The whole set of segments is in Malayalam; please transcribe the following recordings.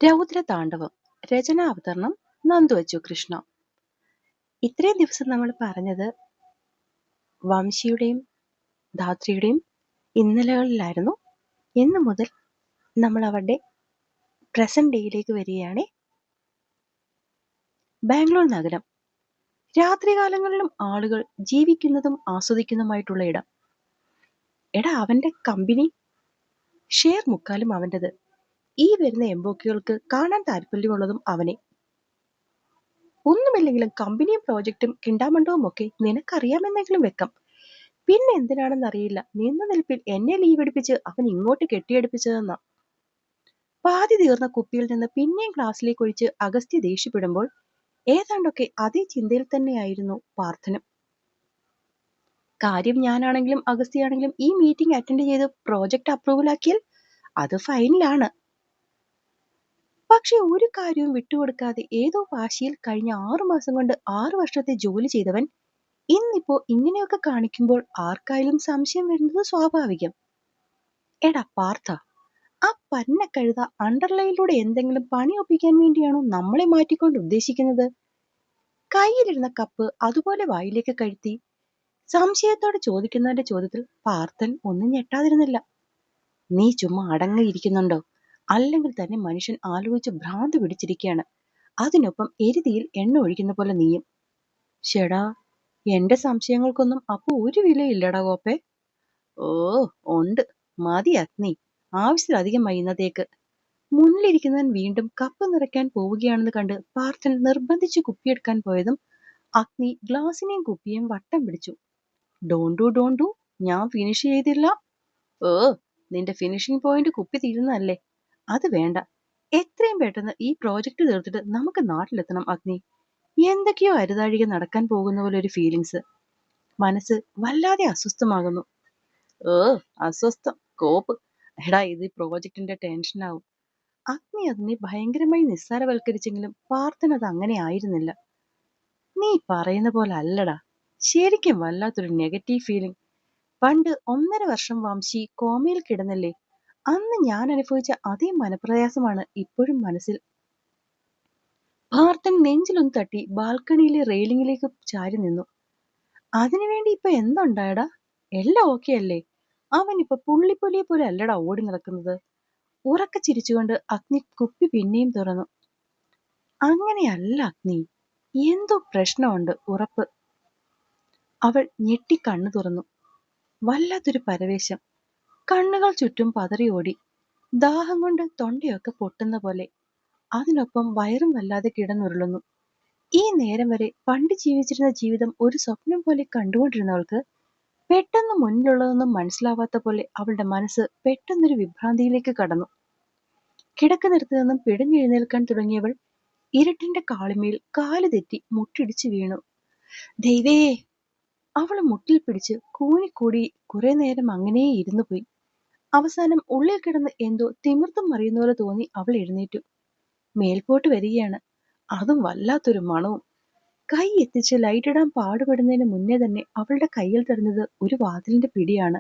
രൗദ്രതാണ്ഡവം. രചനാവതരണം നന്ദു കൃഷ്ണ. ഇത്രയും ദിവസം നമ്മൾ പറഞ്ഞത് വംശിയുടെയും ധാത്രിയുടെയും ഇന്നലകളിലായിരുന്നു. ഇന്നു മുതൽ നമ്മൾ അവരുടെ പ്രസന്റ് ഡേയിലേക്ക് വരികയാണ്. ബാംഗ്ലൂർ നഗരം. രാത്രികാലങ്ങളിലും ആളുകൾ ജീവിക്കുന്നതും ആസ്വദിക്കുന്നതുമായിട്ടുള്ള ഇടം. എടാ, അവന്റെ കമ്പനി ഷെയർ മുക്കാലും അവൻ്റെത്. ഈ വരുന്ന എംബോക്കികൾക്ക് കാണാൻ താല്പര്യമുള്ളതും അവനെ. ഒന്നുമില്ലെങ്കിലും കമ്പനിയും പ്രോജക്റ്റും കിണ്ടാമണ്ഡവും ഒക്കെ നിനക്കറിയാമെന്നെങ്കിലും വെക്കാം. പിന്നെ എന്തിനാണെന്നറിയില്ല നിന്ന നിൽപ്പിൽ എന്നെ ലീവെടുപ്പിച്ച് അവൻ ഇങ്ങോട്ട് കെട്ടിയെടുപ്പിച്ചതെന്നാ. പാതി തീർന്ന കുപ്പിയിൽ നിന്ന് പിന്നെയും ഗ്ലാസ്സിലേക്ക് ഒഴിച്ച് അഗസ്ത്യ ദേഷ്യപ്പെടുമ്പോൾ ഏതാണ്ടൊക്കെ അതേ ചിന്തയിൽ തന്നെയായിരുന്നു പാർത്ഥനും. കാര്യം ഞാനാണെങ്കിലും അഗസ്ത്യയാണെങ്കിലും ഈ മീറ്റിംഗ് അറ്റൻഡ് ചെയ്ത് പ്രോജക്റ്റ് അപ്രൂവൽ ആക്കിയാൽ അത് ഫൈനലാണ്. പക്ഷെ ഒരു കാര്യവും വിട്ടുകൊടുക്കാതെ ഏതോ വാശിയിൽ കഴിഞ്ഞ 6 മാസം കൊണ്ട് 6 വർഷത്തെ ജോലി ചെയ്തവൻ ഇന്നിപ്പോ ഇങ്ങനെയൊക്കെ കാണിക്കുമ്പോൾ ആർക്കായാലും സംശയം വരുന്നത് സ്വാഭാവികം. എടാ പാർത്ഥ, ആ പന്ന കഴുത അണ്ടർലൈനിലൂടെ എന്തെങ്കിലും പണി ഒപ്പിക്കാൻ വേണ്ടിയാണോ നമ്മളെ മാറ്റിക്കൊണ്ട് ഉദ്ദേശിക്കുന്നത്? കയ്യിലിരുന്ന കപ്പ് അതുപോലെ വായിലേക്ക് കഴുത്തി സംശയത്തോടെ ചോദിക്കുന്നവന്റെ ചോദ്യത്തിൽ പാർത്ഥൻ ഒന്നും ഞെട്ടാതിരുന്നില്ല. നീ ചുമ്മാ അടങ്ങിയിരിക്കുന്നുണ്ടോ? അല്ലെങ്കിൽ തന്നെ മനുഷ്യൻ ആലോചിച്ച് ഭ്രാന്ത് പിടിച്ചിരിക്കുകയാണ്. അതിനൊപ്പം എരുതിയിൽ എണ്ണ ഒഴിക്കുന്ന പോലെ നീയും. ഷെടാ, എന്റെ സംശയങ്ങൾക്കൊന്നും അപ്പൊ ഒരു വിലയില്ലടാ കോപ്പെ. ഓ ഉണ്ട്, മതി അഗ്നി, ആവശ്യത്തിലധികമായി ഇന്നത്തേക്ക്. മുന്നിലിരിക്കുന്നവൻ വീണ്ടും കപ്പ് നിറയ്ക്കാൻ പോവുകയാണെന്ന് കണ്ട് പാർത്ഥൻ നിർബന്ധിച്ച് കുപ്പിയെടുക്കാൻ പോയതും അഗ്നി ഗ്ലാസിനെയും കുപ്പിയെയും വട്ടം പിടിച്ചു. ഡോണ്ടു, ഞാൻ ഫിനിഷ് ചെയ്തില്ല. ഓ, നിന്റെ ഫിനിഷിംഗ് പോയിന്റ് കുപ്പി തീരുന്നതല്ലേ? അത് വേണ്ട. എത്രയും പെട്ടെന്ന് ഈ പ്രോജക്റ്റ് തീർത്തിട്ട് നമുക്ക് നാട്ടിലെത്തണം അഗ്നി. എന്തൊക്കെയോ അരുതാഴിക നടക്കാൻ പോകുന്ന പോലെ ഒരു ഫീലിങ്സ്. മനസ്സ് വല്ലാതെ അസ്വസ്ഥമാകുന്നു. ഓ, അസ്വസ്ഥം കോപ്പ്. എടാ, ഇത് പ്രോജക്റ്റിന്റെ ടെൻഷനാവും. അഗ്നി അതിനെ ഭയങ്കരമായി നിസ്സാരവൽക്കരിച്ചെങ്കിലും പാർത്ഥൻ അത് അങ്ങനെ ആയിരുന്നില്ല. നീ പറയുന്ന പോലെ അല്ലടാ, ശരിക്കും വല്ലാത്തൊരു നെഗറ്റീവ് ഫീലിംഗ്. പണ്ട് 1.5 വർഷം വംശി കോമയിൽ കിടന്നില്ലേ, അന്ന് ഞാൻ അനുഭവിച്ച അതേ മനപ്രയാസമാണ് ഇപ്പോഴും മനസ്സിൽ. പാർത്ഥൻ നെഞ്ചിലൊന്ന് തട്ടി ബാൽക്കണിയിലെ റെയിലിംഗിലേക്ക് ചാരി നിന്നു. അതിനുവേണ്ടി ഇപ്പൊ എന്തുണ്ടായടാ? എല്ലാം ഓക്കെ അല്ലേ? അവൻ ഇപ്പൊ പുള്ളിപ്പുലിയെ പോലെ അല്ലടാ ഓടി നടക്കുന്നത്. ഉറക്കെ ചിരിച്ചുകൊണ്ട് അഗ്നി കുപ്പി പിന്നെയും തുറന്നു. അങ്ങനെയല്ല അഗ്നി, എന്തോ പ്രശ്നമുണ്ട് ഉറപ്പ്. അവൾ ഞെട്ടി കണ്ണു തുറന്നു. വല്ലാത്തൊരു പരവേശം. കണ്ണുകൾ ചുറ്റും പതറിയോടി. ദാഹം കൊണ്ട് തൊണ്ടയൊക്കെ പൊട്ടുന്ന പോലെ. അതിനൊപ്പം വയറും വല്ലാതെ കിടന്നുരുളുന്നു. ഈ നേരം വരെ പണ്ട് ജീവിച്ചിരുന്ന ജീവിതം ഒരു സ്വപ്നം പോലെ കണ്ടുകൊണ്ടിരുന്നവൾക്ക് പെട്ടെന്ന് മുന്നിലുള്ളതൊന്നും മനസ്സിലാവാത്ത പോലെ അവളുടെ മനസ്സ് പെട്ടെന്നൊരു വിഭ്രാന്തിയിലേക്ക് കടന്നു. കിടക്കുന്നിടത്ത് നിന്നും പിടഞ്ഞെഴുന്നേൽക്കാൻ തുടങ്ങിയവൾ ഇരുട്ടിന്റെ കാളിമേൽ കാല് തെറ്റി മുട്ടിടിച്ചു വീണു. ദൈവേ! അവൾ മുട്ടിൽ പിടിച്ച് കൂനിക്കൂടി കുറെ നേരം അങ്ങനെ ഇരുന്നു പോയി. അവസാനം ഉള്ളിൽ കിടന്ന് എന്തോ തിമിർത്തും മറിയുന്ന പോലെ തോന്നി അവൾ എഴുന്നേറ്റു. മേൽപോട്ട് വരികയാണ്. അതും വല്ലാത്തൊരു മണവും. കൈ എത്തിച്ച് ലൈറ്റിടാൻ പാടുപെടുന്നതിന് മുന്നേ തന്നെ അവളുടെ കയ്യിൽ തരുന്നത് ഒരു വാതിലിന്റെ പിടിയാണ്.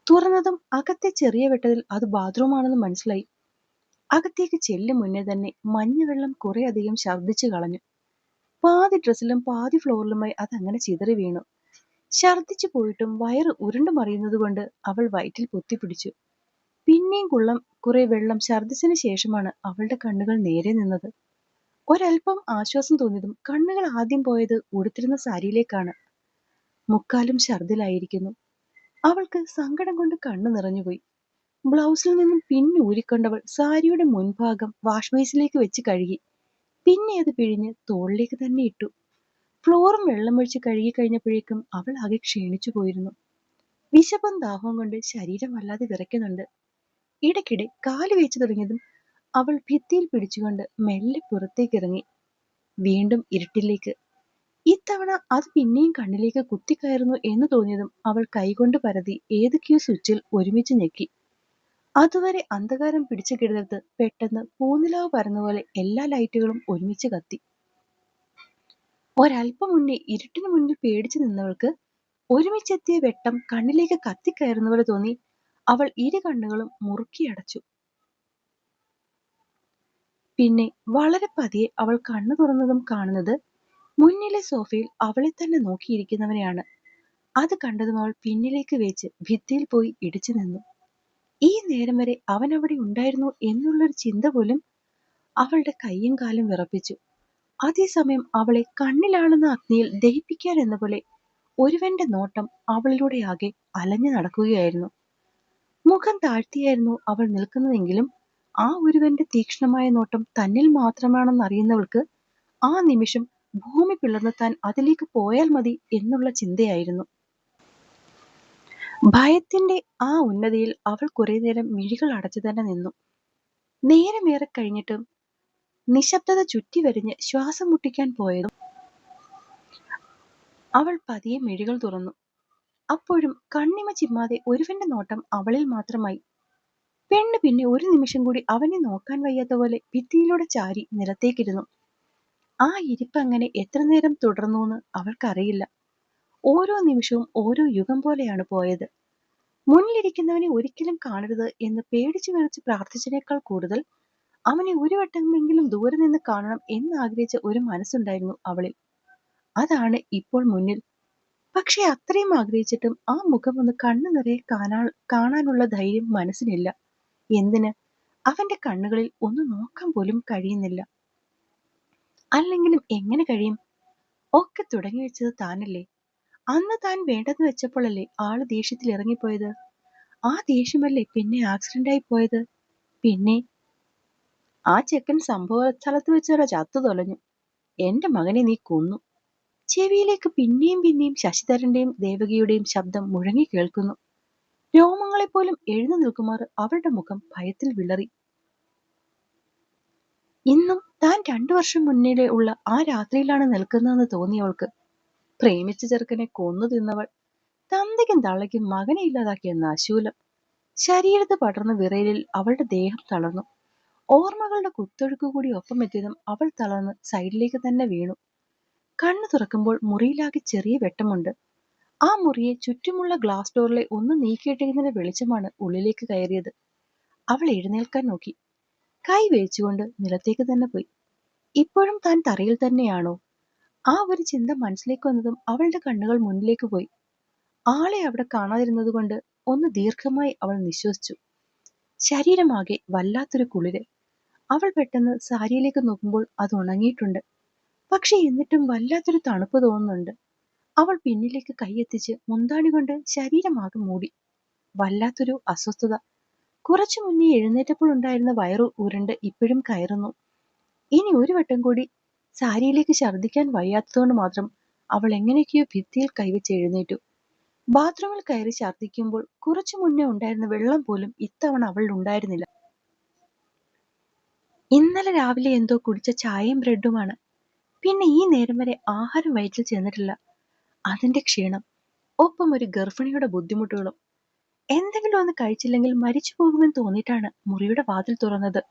തുറന്നതും അകത്തെ ചെറിയ വെട്ടത്തിൽ അത് ബാത്റൂമാണെന്ന് മനസ്സിലായി. അകത്തേക്ക് ചെല്ലും മുന്നേ തന്നെ മഞ്ഞവെള്ളം കുറെ അധികം ഛർദ്ദിച്ചു കളഞ്ഞു. പാതി ഡ്രസ്സിലും പാതി ഫ്ലോറിലുമായി അതങ്ങനെ ചിതറി വീണു. ഛർദ്ദിച്ചു പോയിട്ടും വയറ് ഉരുണ്ടു മറിയുന്നത് കൊണ്ട് അവൾ വയറ്റിൽ പൊത്തിപ്പിടിച്ചു. പിന്നെയും കുറെ വെള്ളം ഛർദ്ദിച്ചതിന് ശേഷമാണ് അവളുടെ കണ്ണുകൾ നേരെ നിന്നത്. ഒരൽപ്പം ആശ്വാസം തോന്നിയതും കണ്ണുകൾ ആദ്യം പോയത് ഉടുത്തിരുന്ന സാരിയിലേക്കാണ്. മുക്കാലും ഛർദിലായിരിക്കുന്നു. അവൾക്ക് സങ്കടം കൊണ്ട് കണ്ണു നിറഞ്ഞുപോയി. ബ്ലൗസിൽ നിന്നും പിന്നൂരിക്കൊണ്ടവൾ സാരിയുടെ മുൻഭാഗം വാഷ് ബേസിലേക്ക് വെച്ച് കഴുകി. പിന്നെ അത് പിഴിഞ്ഞ് തോളിലേക്ക് തന്നെ ഇട്ടു. ഫ്ലോറും വെള്ളമൊഴിച്ച് കഴുകി കഴിഞ്ഞപ്പോഴേക്കും അവൾ ആകെ ക്ഷീണിച്ചു പോയിരുന്നു. വിശപ്പും ദാഹവും കൊണ്ട് ശരീരം വല്ലാതെ വിറയ്ക്കുന്നുണ്ട്. ഇടയ്ക്കിടെ കാല് വേച്ചു തുടങ്ങിയതും അവൾ ഭിത്തിയിൽ പിടിച്ചുകൊണ്ട് മെല്ലെ പുറത്തേക്കിറങ്ങി. വീണ്ടും ഇരുട്ടിലേക്ക്. ഇത്തവണ അത് പിന്നെയും കണ്ണിലേക്ക് കുത്തിക്കയറുന്നു എന്ന് തോന്നിയതും അവൾ കൈകൊണ്ട് പരതി ഏതൊക്കെയോ സ്വിച്ചിൽ ഒരുമിച്ച് ഞെക്കി. അതുവരെ അന്ധകാരം പിടിച്ചു കിടന്നിടത്ത് പെട്ടെന്ന് പൂനിലാവ് പരന്നപോലെ എല്ലാ ലൈറ്റുകളും ഒരുമിച്ച് കത്തി. ഒരൽപ്പം മുന്നേ ഇരുട്ടിനു മുന്നിൽ പേടിച്ചു നിന്നവൾക്ക് ഒരുമിച്ചെത്തിയ വെട്ടം കണ്ണിലേക്ക് കത്തിക്കയറുന്ന പോലെ തോന്നി. അവൾ ഇരു കണ്ണുകളും മുറുക്കി അടച്ചു. പിന്നെ വളരെ പതിയെ അവൾ കണ്ണു തുറന്നതും കാണുന്നത് മുന്നിലെ സോഫയിൽ അവളെ തന്നെ നോക്കിയിരിക്കുന്നവനെയാണ്. അത് കണ്ടതും അവൾ പിന്നിലേക്ക് വേച്ച് ഭിത്തിയിൽ പോയി ഇടിച്ചു നിന്നു. ഈ നേരം വരെ അവൻ അവിടെ ഉണ്ടായിരുന്നു എന്നുള്ളൊരു ചിന്ത പോലും അവളുടെ കൈയും കാലും വിറപ്പിച്ചു. അതേസമയം അവളെ കണ്ണിലാളുന്ന അഗ്നിയിൽ ദഹിപ്പിക്കാൻ എന്ന പോലെ ഒരുവന്റെ നോട്ടം അവളിലൂടെ ആകെ അലഞ്ഞു നടക്കുകയായിരുന്നു. മുഖം താഴ്ത്തിയായിരുന്നു അവൾ നിൽക്കുന്നതെങ്കിലും ആ ഒരുവന്റെ തീക്ഷ്ണമായ നോട്ടം തന്നിൽ മാത്രമാണെന്നറിയുന്നവൾക്ക് ആ നിമിഷം ഭൂമി പിളർന്ന് താൻ അതിലേക്ക് പോയാൽ മതി എന്നുള്ള ചിന്തയായിരുന്നു. ഭയത്തിന്റെ ആ ഉന്നതിയിൽ അവൾ കുറെ നേരം മിഴികൾ അടച്ചു തന്നെ നിന്നു. നേരമേറെ കഴിഞ്ഞിട്ടും നിശബ്ദത ചുറ്റി വരിഞ്ഞ് ശ്വാസം മുട്ടിക്കാൻ പോയതും അവൾ പതിയെ മിഴികൾ തുറന്നു. അപ്പോഴും കണ്ണിമ ചിമ്മാതെ ഒരുവന്റെ നോട്ടം അവളിൽ മാത്രമായി. പെണ്ണ് പിന്നെ ഒരു നിമിഷം കൂടി അവനെ നോക്കാൻ വയ്യാത്ത പോലെ ഭിത്തിയിലൂടെ ചാരി നിലത്തേക്കിരുന്നു. ആ ഇരിപ്പ് അങ്ങനെ എത്ര നേരം തുടർന്നുവെന്ന് അവൾക്കറിയില്ല. ഓരോ നിമിഷവും ഓരോ യുഗം പോലെയാണ് പോയത്. മുന്നിലിരിക്കുന്നവനെ ഒരിക്കലും കാണരുത് എന്ന് പേടിച്ചു വിറച്ച് പ്രാർത്ഥിച്ചതിനേക്കാൾ കൂടുതൽ അവനെ ഒരു വട്ടമെങ്കിലും ദൂരെ നിന്ന് കാണണം എന്നാഗ്രഹിച്ച ഒരു മനസ്സുണ്ടായിരുന്നു അവളിൽ. അതാണ് ഇപ്പോൾ മുന്നിൽ. പക്ഷെ അത്രയും ആഗ്രഹിച്ചിട്ടും ആ മുഖം ഒന്ന് കണ്ണു നിറയെ കാണാനുള്ള ധൈര്യം മനസ്സിനില്ല. എന്തിന്? അവന്റെ കണ്ണുകളിൽ ഒന്ന് നോക്കാൻ പോലും കഴിയുന്നില്ല. അല്ലെങ്കിലും എങ്ങനെ കഴിയും? ഒക്കെ തുടങ്ങി വെച്ചത് താനല്ലേ. അന്ന് താൻ വേണ്ടെന്ന് വെച്ചപ്പോഴല്ലേ ആള് ദേഷ്യത്തിൽ ഇറങ്ങിപ്പോയത്. ആ ദേഷ്യമല്ലേ പിന്നെ ആക്സിഡന്റായി പോയത്. പിന്നെ ആ ചെക്കൻ സംഭവ സ്ഥലത്ത് വെച്ച് ചത്തു തൊലഞ്ഞു. എന്റെ മകനെ നീ കൊന്നു. ചെവിയിലേക്ക് പിന്നെയും പിന്നെയും ശശിധരന്റെയും ദേവകിയുടെയും ശബ്ദം മുഴങ്ങി കേൾക്കുന്നു. രോമങ്ങളെപ്പോലും എഴുന്നു നിൽക്കുമാർ അവളുടെ മുഖം ഭയത്തിൽ വിളറി. ഇന്നും താൻ 2 വർഷം മുന്നിലെ ഉള്ള ആ രാത്രിയിലാണ് നിൽക്കുന്നതെന്ന് തോന്നിയവൾക്ക്. പ്രേമിച്ച ചെറുക്കനെ കൊന്നു തിന്നവൾ, തന്തയ്ക്കും തള്ളയ്ക്കും മകനെ ഇല്ലാതാക്കിയ നശൂലം. ശരീരത്ത് പടർന്ന വിറയലിൽ അവളുടെ ദേഹം തളർന്നു. ഓർമ്മകളുടെ കുത്തൊഴുക്ക് കൂടി ഒപ്പമെത്തിയതും അവൾ തളർന്ന് സൈഡിലേക്ക് തന്നെ വീണു. കണ്ണു തുറക്കുമ്പോൾ മുറിയിലാകെ ചെറിയ വെട്ടമുണ്ട്. ആ മുറിയെ ചുറ്റുമുള്ള ഗ്ലാസ് ഡോറിലെ ഒന്ന് നീക്കിയിട്ടിരുന്നതിന്റെ വെളിച്ചമാണ് ഉള്ളിലേക്ക് കയറിയത്. അവൾ എഴുന്നേൽക്കാൻ നോക്കി. കൈ വേച്ചുകൊണ്ട് നിലത്തേക്ക് തന്നെ പോയി. ഇപ്പോഴും താൻ തറയിൽ തന്നെയാണോ? ആ ഒരു ചിന്ത മനസ്സിലേക്ക് വന്നതും അവളുടെ കണ്ണുകൾ മുന്നിലേക്ക് പോയി. ആളെ അവിടെ കാണാതിരുന്നത് കൊണ്ട് ഒന്ന് ദീർഘമായി അവൾ നിശ്വസിച്ചു. ശരീരമാകെ വല്ലാത്തൊരു കുളിര്. അവൾ പെട്ടെന്ന് സാരിയിലേക്ക് നോക്കുമ്പോൾ അത് ഉണങ്ങിയിട്ടുണ്ട്. പക്ഷെ എന്നിട്ടും വല്ലാത്തൊരു തണുപ്പ് തോന്നുന്നുണ്ട്. അവൾ പിന്നിലേക്ക് കൈയെത്തിച്ച് മുന്താണി കൊണ്ട് ശരീരമാകെ മൂടി. വല്ലാത്തൊരു അസ്വസ്ഥത. കുറച്ചു മുന്നേ എഴുന്നേറ്റപ്പോഴുണ്ടായിരുന്ന വയറു ഉരുണ്ട് ഇപ്പോഴും കയറുന്നു. ഇനി ഒരു വട്ടം കൂടി സാരിയിലേക്ക് ഛർദ്ദിക്കാൻ വയ്യാത്തതുകൊണ്ട് മാത്രം അവൾ എങ്ങനെയൊക്കെയോ ഭിത്തിയിൽ കൈവച്ച് എഴുന്നേറ്റു. ബാത്റൂമിൽ കയറി ഛർദ്ദിക്കുമ്പോൾ കുറച്ചു മുന്നേ ഉണ്ടായിരുന്ന വെള്ളം പോലും ഇത്തവണ അവൾ ഉണ്ടായിരുന്നില്ല. ഇന്നലെ രാവിലെ എന്തോ കുടിച്ച ചായയും ബ്രെഡുമാണ്. പിന്നെ ഈ നേരം വരെ ആഹാരം വയറ്റിൽ ചെന്നിട്ടില്ല. അതിന്റെ ക്ഷീണം, ഒപ്പം ഒരു ഗർഭിണിയുടെ ബുദ്ധിമുട്ടുകളും. എന്തെങ്കിലും ഒന്ന് കഴിച്ചില്ലെങ്കിൽ മരിച്ചു പോകുമെന്ന് തോന്നിയിട്ടാണ് മുറിയുടെ വാതിൽ തുറന്നത്.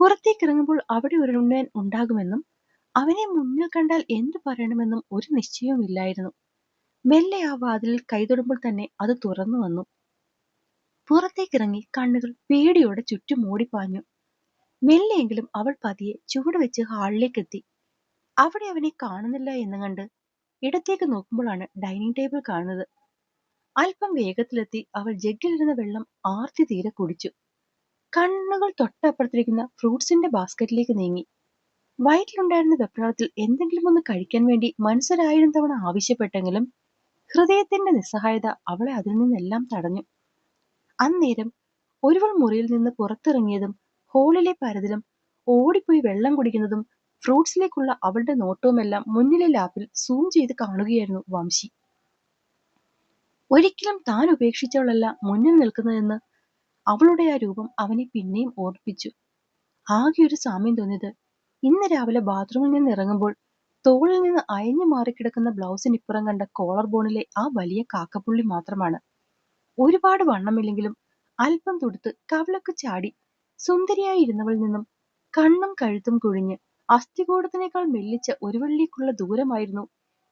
പുറത്തേക്കിറങ്ങുമ്പോൾ അവിടെ ഒരുവൻ ഉണ്ടാകുമെന്നും അവനെ മുന്നിൽ കണ്ടാൽ എന്തു പറയണമെന്നും ഒരു നിശ്ചയവുമില്ലായിരുന്നു. മെല്ലെ ആ വാതിലിൽ കൈതൊടുമ്പോൾ തന്നെ അത് തുറന്നു വന്നു. പുറത്തേക്കിറങ്ങി കണ്ണുകൾ പേടിയോടെ ചുറ്റും ഓടിപ്പാഞ്ഞു. മെല്ലെയെങ്കിലും അവൾ പതിയെ ചുവട് വെച്ച് ഹാളിലേക്കെത്തി. അവിടെ അവനെ കാണുന്നില്ല എന്ന് കണ്ട് ഇടത്തേക്ക് നോക്കുമ്പോഴാണ് ഡൈനിങ് ടേബിൾ കാണുന്നത്. അല്പം വേഗത്തിലെത്തി അവൾ ജഗ്ഗിലിരുന്ന വെള്ളം ആർത്തി തീരെ കുടിച്ചു. കണ്ണുകൾ തൊട്ടപ്പുറത്തിരിക്കുന്ന ഫ്രൂട്ട്സിന്റെ ബാസ്ക്കറ്റിലേക്ക് നീങ്ങി. വയറ്റിലുണ്ടായിരുന്ന വെപ്രാളത്തിൽ എന്തെങ്കിലും ഒന്ന് കഴിക്കാൻ വേണ്ടി മനസ്സൊരായിരം തവണ ആവശ്യപ്പെട്ടെങ്കിലും ഹൃദയത്തിന്റെ നിസ്സഹായത അവളെ അതിൽ നിന്നെല്ലാം തടഞ്ഞു. അന്നേരം ഒരുവൾ മുറിയിൽ നിന്ന് പുറത്തിറങ്ങിയതും ഹോളിലെ പരതിലും ഓടിപ്പോയി വെള്ളം കുടിക്കുന്നതും ഫ്രൂട്ട്സിലേക്കുള്ള അവളുടെ നോട്ടവുമെല്ലാം മുന്നിലെ ലാപ്പിൽ സൂം ചെയ്ത് കാണുകയായിരുന്നു വംശി. ഒരിക്കലും താൻ ഉപേക്ഷിച്ചവളല്ല മുന്നിൽ നിൽക്കുന്നതെന്ന് അവളുടെ ആ രൂപം അവനെ പിന്നെയും ഓർപ്പിച്ചു. ആകെ ഒരു സാമ്യം തോന്നിയത് ഇന്ന് രാവിലെ ബാത്റൂമിൽ നിന്ന് ഇറങ്ങുമ്പോൾ തോളിൽ നിന്ന് അയഞ്ഞു മാറിക്കിടക്കുന്ന ബ്ലൗസിനിപ്പുറം കണ്ട കോളർ ബോണിലെ ആ വലിയ കാക്കപ്പുള്ളി മാത്രമാണ്. ഒരുപാട് വണ്ണമില്ലെങ്കിലും അല്പം തുടുത്ത് കവിളൊക്കെ ചാടി സുന്ദരിയായി ഇരുന്നവളിൽ നിന്നും കണ്ണും കഴുത്തും കുഴിഞ്ഞ് അസ്ഥികൂടത്തിനേക്കാൾ മെല്ലിച്ച ഒരുവളിലേക്കുള്ള ദൂരമായിരുന്നു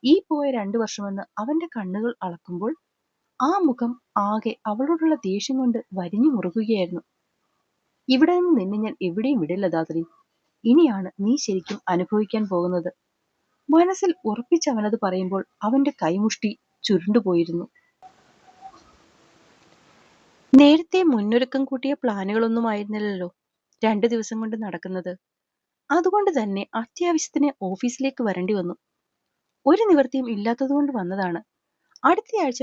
ഈ പോയ 2 വർഷമെന്ന് അവന്റെ കണ്ണുകൾ അളക്കുമ്പോൾ ആ മുഖം ആകെ അവളോടുള്ള ദേഷ്യം കൊണ്ട് വരിഞ്ഞു മുറുകുകയായിരുന്നു. ഇവിടെ നിന്ന് നിന്നെ ഞാൻ എവിടെയും വിടില്ല ധാത്രി. ഇനിയാണ് നീ ശരിക്കും അനുഭവിക്കാൻ പോകുന്നത്. മനസ്സിൽ ഉറപ്പിച്ചവനത് പറയുമ്പോൾ അവന്റെ കൈമുഷ്ടി ചുരുണ്ടുപോയിരുന്നു. നേരത്തെ മുന്നൊരുക്കം കൂട്ടിയ പ്ലാനുകളൊന്നും ആയിരുന്നില്ലല്ലോ 2 ദിവസം കൊണ്ട് നടക്കുന്നത്. അതുകൊണ്ട് തന്നെ അത്യാവശ്യത്തിന് ഓഫീസിലേക്ക് വരേണ്ടി വന്നു. ഒരു നിവൃത്തിയും ഇല്ലാത്തതുകൊണ്ട് വന്നതാണ്. അടുത്തയാഴ്ച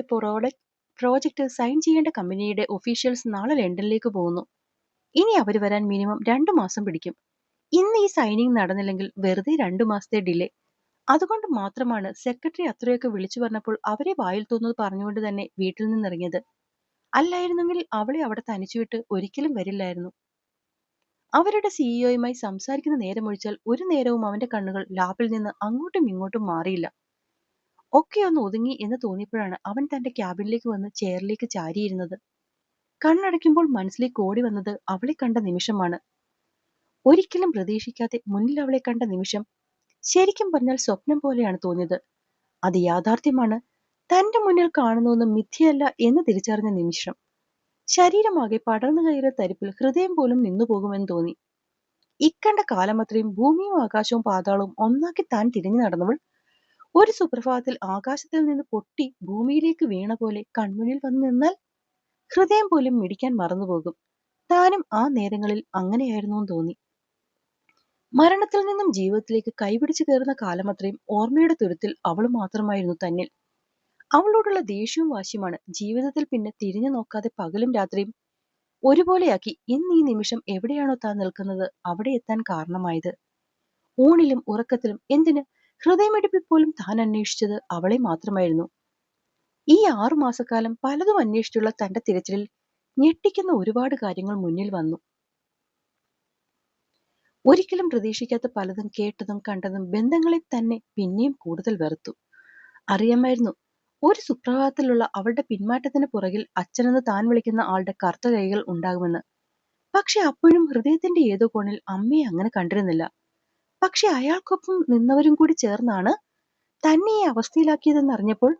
പ്രോജക്റ്റ് സൈൻ ചെയ്യേണ്ട കമ്പനിയുടെ ഒഫീഷ്യൽസ് നാളെ ലണ്ടനിലേക്ക് പോകുന്നു. ഇനി അവർ വരാൻ മിനിമം 2 മാസം പിടിക്കും. ഇന്ന് ഈ സൈനിങ് നടന്നില്ലെങ്കിൽ വെറുതെ 2 മാസത്തെ ഡിലേ. അതുകൊണ്ട് മാത്രമാണ് സെക്രട്ടറി അത്രയൊക്കെ വിളിച്ചു പറഞ്ഞപ്പോൾ അവരെ വായിൽ തോന്നുന്നത് പറഞ്ഞുകൊണ്ട് തന്നെ വീട്ടിൽ നിന്നിറങ്ങിയത്. അല്ലായിരുന്നെങ്കിൽ അവളെ അവിടെ തനിച്ചുവിട്ട് ഒരിക്കലും വരില്ലായിരുന്നു. അവരുടെ സിഇഒയുമായി സംസാരിക്കുന്ന നേരമൊഴിച്ചാൽ ഒരു നേരവും അവന്റെ കണ്ണുകൾ ലാപ്പിൽ നിന്ന് അങ്ങോട്ടും ഇങ്ങോട്ടും മാറിയില്ല. ഒക്കെ ഒന്ന് ഒതുങ്ങി എന്ന് തോന്നിയപ്പോഴാണ് അവൻ തന്റെ ക്യാബിനിലേക്ക് വന്ന് ചെയറിലേക്ക് ചാരിയിരുന്നത്. കണ്ണടയ്ക്കുമ്പോൾ മനസ്സിലേക്ക് ഓടി വന്നത് അവളെ കണ്ട നിമിഷമാണ്. ഒരിക്കലും പ്രതീക്ഷിക്കാതെ മുന്നിൽ അവളെ കണ്ട നിമിഷം ശരിക്കും പറഞ്ഞാൽ സ്വപ്നം പോലെയാണ് തോന്നിയത്. അത് യാഥാർത്ഥ്യമാണ്. തന്റെ മുന്നിൽ കാണുന്നൊന്നും മിഥ്യയല്ല എന്ന് തിരിച്ചറിഞ്ഞ നിമിഷം ശരീരമാകെ പടർന്നു കയറിയ തരിപ്പിൽ ഹൃദയം പോലും നിന്നുപോകുമെന്ന് തോന്നി. ഇക്കണ്ട കാലമത്രയും ഭൂമിയും ആകാശവും പാതാളവും ഒന്നാക്കി താൻ തിരിഞ്ഞു നടന്നവൾ ഒരു സുപ്രഭാതത്തിൽ ആകാശത്തിൽ നിന്ന് പൊട്ടി ഭൂമിയിലേക്ക് വീണ പോലെ കൺമുന്നിൽ വന്നു നിന്നാൽ ഹൃദയം പോലും മിടിക്കാൻ മറന്നുപോകും. താനും ആ നേരങ്ങളിൽ അങ്ങനെയായിരുന്നു തോന്നി. മരണത്തിൽ നിന്നും ജീവിതത്തിലേക്ക് കൈപിടിച്ചു കയറുന്ന കാലമത്രയും ഓർമ്മയുടെ തുരുത്തിൽ അവൾ മാത്രമായിരുന്നു തന്നിൽ. അവളോടുള്ള ദേഷ്യവും വാശിയുമാണ് ജീവിതത്തിൽ പിന്നെ തിരിഞ്ഞു നോക്കാതെ പകലും രാത്രിയും ഒരുപോലെയാക്കി ഇന്ന് ഈ നിമിഷം എവിടെയാണോ താൻ നിൽക്കുന്നത് അവിടെ എത്താൻ കാരണമായത്. ഊണിലും ഉറക്കത്തിലും എന്തിന് ഹൃദയമിടിപ്പിൽ പോലും താൻ അന്വേഷിച്ചത് അവളെ മാത്രമായിരുന്നു. ഈ 6 മാസക്കാലം പലതും അന്വേഷിച്ചുള്ള തന്റെ തിരച്ചിലിൽ ഞെട്ടിക്കുന്ന ഒരുപാട് കാര്യങ്ങൾ മുന്നിൽ വന്നു. ഒരിക്കലും പ്രതീക്ഷിക്കാത്ത പലതും കേട്ടതും കണ്ടതും ബന്ധങ്ങളെ തന്നെ പിന്നെയും കൂടുതൽ വെറുത്തു. അറിയാമായിരുന്നു ഒരു സുപ്രഭാതത്തിലുള്ള അവളുടെ പിന്മാറ്റത്തിന് പുറകിൽ അച്ഛനെന്ന് താൻ വിളിക്കുന്ന ആളുടെ കറുത്ത കൈകൾ ഉണ്ടാകുമെന്ന്. പക്ഷെ അപ്പോഴും ഹൃദയത്തിന്റെ ഏതോ കോണിൽ അമ്മയെ അങ്ങനെ കണ്ടിരുന്നില്ല. പക്ഷെ അയാൾക്കൊപ്പം നിന്നവരും കൂടി ചേർന്നാണ് തന്നെ ഈ അവസ്ഥയിലാക്കിയതെന്ന് അറിഞ്ഞപ്പോൾ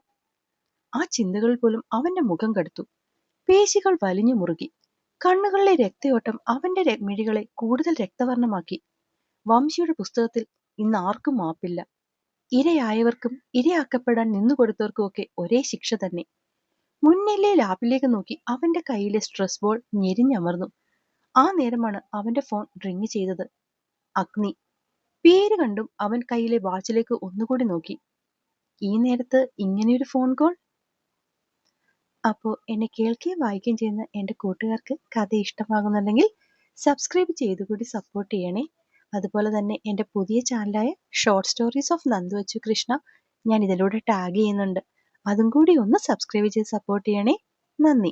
ആ ചിന്തകളിൽ പോലും അവന്റെ മുഖം കടുത്തു. പേശികൾ വലിഞ്ഞു മുറുകി. കണ്ണുകളിലെ രക്തയോട്ടം അവന്റെ മിഴികളെ കൂടുതൽ രക്തവർണ്ണമാക്കി. വംശിയുടെ പുസ്തകത്തിൽ ഇന്ന് ആർക്കും മാപ്പില്ല. ഇരയായവർക്കും ഇരയാക്കപ്പെടാൻ നിന്നുകൊടുത്തവർക്കും ഒക്കെ ഒരേ ശിക്ഷ തന്നെ. മുന്നിലെ ലാപ്പിലേക്ക് നോക്കി അവന്റെ കയ്യിലെ സ്ട്രെസ് ബോൾ ഞെരിഞ്ഞമർന്നു. ആ നേരമാണ് അവന്റെ ഫോൺ റിങ് ചെയ്തത്. അഗ്നി. പേര് കണ്ടും അവൻ കയ്യിലെ വാച്ചിലേക്ക് ഒന്നുകൂടി നോക്കി. ഈ നേരത്ത് ഇങ്ങനെയൊരു ഫോൺ കോൾ. അപ്പോൾ എന്നെ കേൾക്കുകയും വായിക്കുകയും ചെയ്യുന്ന എൻ്റെ കൂട്ടുകാർക്ക് കഥ ഇഷ്ടമാകുന്നുണ്ടെങ്കിൽ സബ്സ്ക്രൈബ് ചെയ്തുകൂടി സപ്പോർട്ട് ചെയ്യണേ. അതുപോലെ തന്നെ എൻ്റെ പുതിയ ചാനലായ short stories of Nandu Krishna ഞാൻ ഇതിലൂടെ ടാഗ് ചെയ്യുന്നുണ്ട്. അതും കൂടി ഒന്ന് സബ്സ്ക്രൈബ് ചെയ്ത് സപ്പോർട്ട് ചെയ്യണേ. നന്ദി.